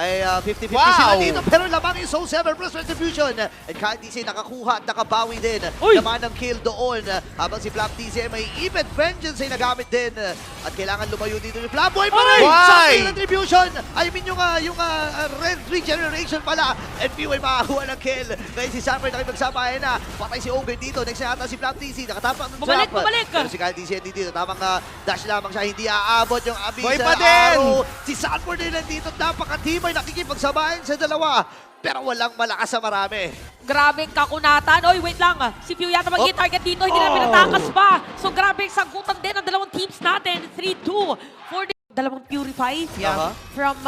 ay 50-50 Wow! sila dito. Pero lamang yung Soul 7 plus Retribution. And Kyle TC nakakuha at nakabawi din. Uy! Naman ng kill doon. Habang si Flap TC ay may Event Vengeance ay nagamit din. At kailangan lumayo dito ni Flap. Boy pa rin! Why? Sa Retribution! I mean yung regeneration pala. And Pew ay makakuha ng kill. Ngayon si Sanford nakipagsamahin na. Patay si Ogre dito. Next na yata si Flap TC. Nakatapak ng Bumalik, trap. bumalik! Pero si Kyle TC dito. Tamang dash lamang siya. Hindi aabot yung Abyss. Boy pa din! Si Sanford din nandito. Napaka-team ay nakikipagsabahin sa dalawa. Pero walang malakas sa marami. Grabing kakunatan. Oy, wait lang. Si Pew yata magiging target dito. Hindi na pinatakas pa. So, grabe sagutan din ang dalawang teams natin. 3-2 for the dalawang Purify. Yeah. From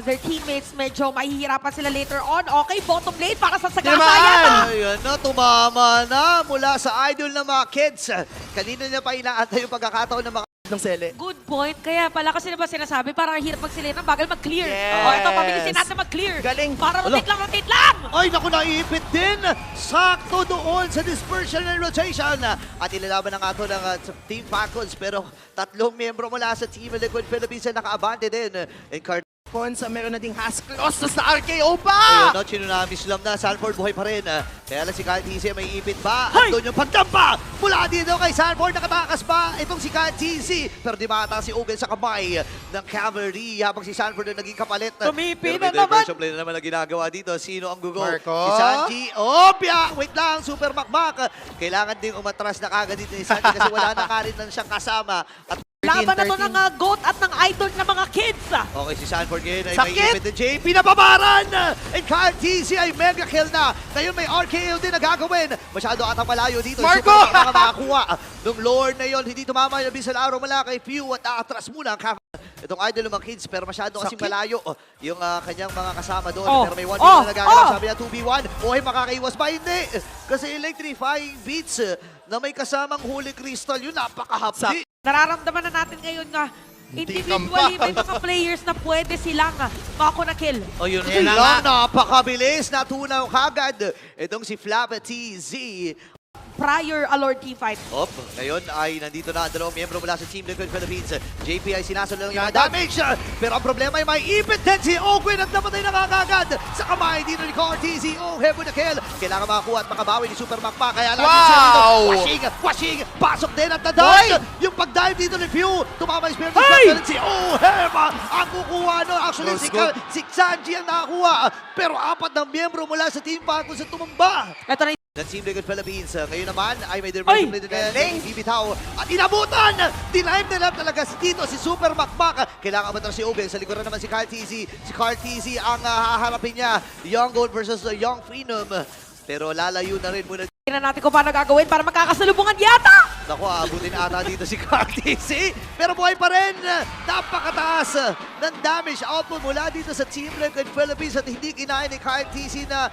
their teammates. Medyo mahihirapan sila later on. Okay, bottom lane para sa Sagasa Naman! yata. Ayan na, tumama na mula sa idol ng mga kids. Kanina niya pa inaantay yung pagkakataon ng mga ng Sele. Good point. Kaya pala kasi na ba sinasabi, parang hirap mag-select ng bagal mag-clear. Yes. O, ito, pabilisin natin mag-clear. Galing. Para rotate lang. Ay, naku, naipit din. Sakto doon sa dispersion and rotation. At ilalaban na nga ito ng Team Falcons. Pero tatlong miyembro mula sa Team Liquid Philippines na naka-abante din. And Ponsa, meron na ding Hasklos na RKO pa! ayun, no, Chinunami slam na. Sanford buhay pa rin. Kaya lang si Kyle TC may ipit pa. At doon yung pagdampa mula dito kay Sanford. Nakatakas pa itong si Kyle TC. Pero di mata si Ogen sa kamay ng Cavalry. Habang si Sanford na naging kapalit. Tumipid Pero may na naman. diversion play na naman na ginagawa dito. Sino ang gugo? Marco? Si Sanji. Opya! Wait lang, super makmak. Kailangan ding umatras na kagad dito ni Sanji kasi wala na ka rin lang siyang kasama. At Laban na to ng GOAT at ng idol ng mga kids. okay, si Sanford ngayon ay Sakit! may ipit ng JP na babaran! And Kyle TC ay mega kill na. Ngayon may RKO din na gagawin. Masyado atang malayo dito. Marco! Super baka makakuha. Nung Lord na yon, hindi tumama yung bisal araw mula kay Pew at aatras muna ang itong idol ng mga kids, pero masyado kasing Sakit. malayo yung kanyang mga kasama doon. Oh. Pero may 1v1 Oh. na nagagawa. Oh. Sabi niya 2v1. Oy, makakaiwas ba? Hindi. Kasi electrifying beats na may kasamang Holy Crystal, yun napakahapdi. Nararamdaman na natin ngayon nga, individually may mga players na pwede silang mako-na-kill. O yun Ayan na lang, napakabilis. Natunaw kagad. Itong si Flap TZ. Prior Allure team fight. Op, ngayon ay nandito na ang dalawang miyembro mula sa Team Liquid Philippines. JP ay sinasunod ng mga damage. Pero ang problema ay may ipit din si Ogwin at napatay na kagad sa kamay dito ni Cortez. Oh, heaven na kill. Kailangan makakuha at makabawi ni Super Macpa. Kaya lang Wow! washing, pasok din at na-dodge. Yung pag-dive dito ni Pew. Tumama yung Spirit of si Ohema ang kukuha. No? Actually, si Sanji ang nakakuha. Pero apat ng miyembro mula sa Team Falcons at tumamba. Ito na ng Team Liquid Philippines. Ngayon naman ay may diversion play din bibitaw at inabutan! Dilive na lang talaga dito si Super Macmac. Kailangan matras si Oben. Sa likuran naman si Kyle TZ. Si Kyle TZ ang haharapin niya. Young Gold versus the Young Phenom. Pero lalayo na rin muna. Tingnan natin kung paano gagawin para magkakasalubungan yata! Naku, abutin ata dito si Kyle TZ. Pero buhay pa rin. Napakataas ng damage output mula dito sa Team Liquid Philippines at hindi kinain ni Kyle TZ na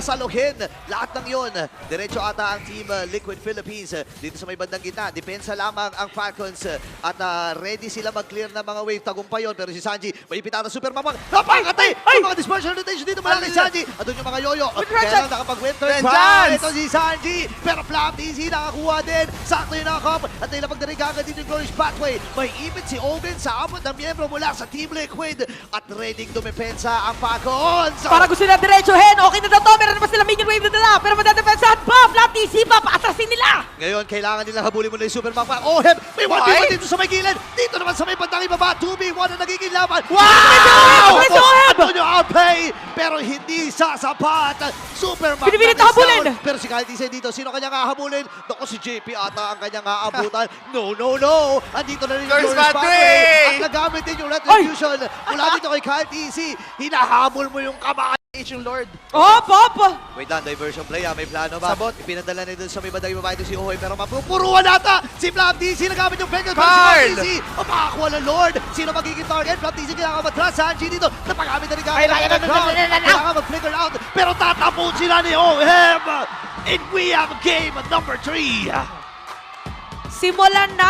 saluhin. Lahat ng yon. Diretso ata ang Team Liquid Philippines dito sa may bandang gitna. Depensa lamang ang Falcons at ready sila mag-clear ng mga wave. Tagumpay yun. Pero si Sanji, may ipitata super mamang. Napakatay! Yung mga dispersion rotation dito mula kay Sanji. At doon yung mga yoyo. Kaya lang nakapag-winter Vengeance! ito si Sanji. Pero Flap TZ nakakuha din. Sakto yung nakakop. At nilapag na rin kagad dito yung Glorious Pathway. May ipit si Oben sa abot ng miyembro mula sa Team Liquid. At ready dumepensa ang Falcons. Para gusto nila diretsuhin, okay na daw to, meron naman sila minion wave na nila, pero madadefensahan pa, Flap TC pa, paatrasin nila! Ngayon, kailangan nilang habulin muna yung Super Macpa. Ohem! May 1v1 dito sa may gilid. Dito naman sa may bandang ibaba. 2v1 na nagiging laban. Wow! Antonio outplay! Pero hindi sasapat. Super Macpa Pinipilit is na habulin. down. Pero si Kyle TZ dito, sino kanyang hahabulin? Naku, si JP ata ang kanyang haabutan. No! Andito na rin yung Glorious Glorious Pathway! Pathway. At nagamit din yung Retribution. Mula dito kay Kyle TZ. Hinahabol mo yung kamay. Yung Lord. Op! Wait lang, diversion play May plano ba? Sabot. Ipinadala na doon sa may bandang ibaba ito si Ohoy pero mapupuruan ata si Flap TC nagamit yung Bengal Card! si Flap TC o makakuha ng Lord. Sino magiging target? Flap TC kailangan matras. Sanji dito. Napagamit na rin kailangan mag-flicker out pero tatapon sila ni Ohem. And we have game number 3. Simulan natin!